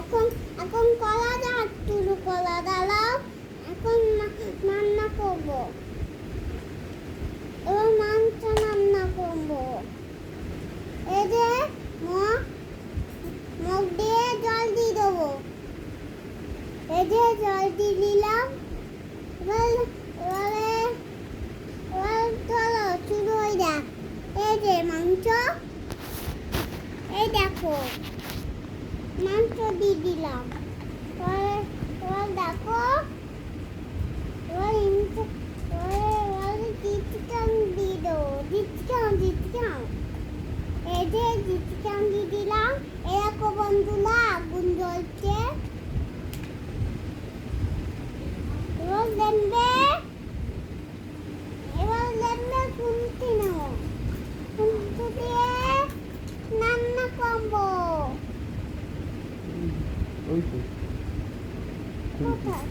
এখন এখন কলা দাও, তুলু কলা দাও। এখন রান্না করবো, এবার মাংস রান্না করবো। এই যে মুখ দিয়ে জল দিয়ে দেবো। এই যে জল দিয়ে দিলাম। এবারে চলো শুরু হয়ে যাক। এই যে মাংস, এই দেখো মাংস দিয়ে দিলাম। এবার দেখো, এবার চিকেন দিয়ে দেবো। চিকেন এই যে চিকেন দিয়ে দিলাম। এরকম বন্ধুরা আগুন জ্বলছে। এবার লেমবে খুন্তি নেব। খুন্তি দিয়ে রান্না করবো। কোথায়?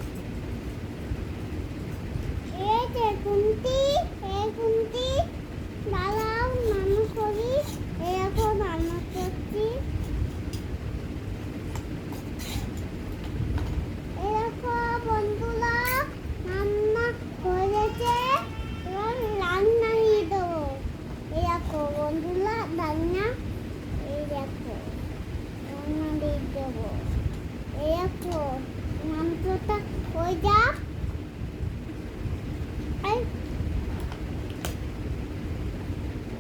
এই যে খুন্তি, এই খুন্তি দাঁড়াও রান্না করি। এরকম রান্না করছি। এরকম বন্ধুরা রান্না হয়েছে। এবার রান্না দিয়ে দেবো। এরকম বন্ধুরা রান্না, এই দেখো রান্না দিয়ে দেবো। এরকম মাংসটা হয়ে যাক।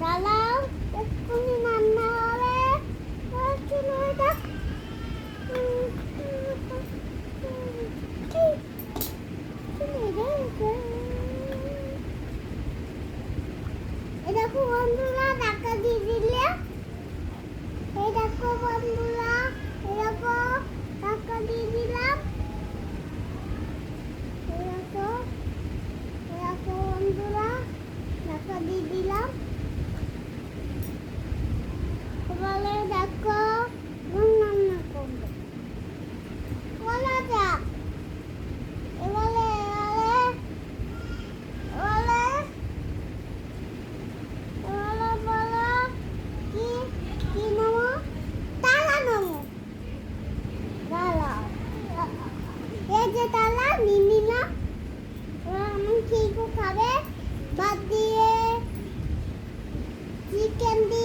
দাঁড়াও, এক্ষুনি রান্না হবে। শুরু হয়ে যাক। এই দেখো বন্ধুরা ঢাকা দিয়ে দিলে। এই দেখো বন্ধুরা, এরকম ঢাকা দিয়ে দিলাম। এরকম বন্ধুরা ঢাকা দিয়ে দিলাম। এবারে দেখো রান্না করবো। বলা যাক। এবারে বলো কি নেবো? তালা নেবো। দাঁড়াও, এই যে তালা নিয়ে নিলাম। এবার আমি কি খাবে? ভাত দিয়ে, চিকেন দিয়ে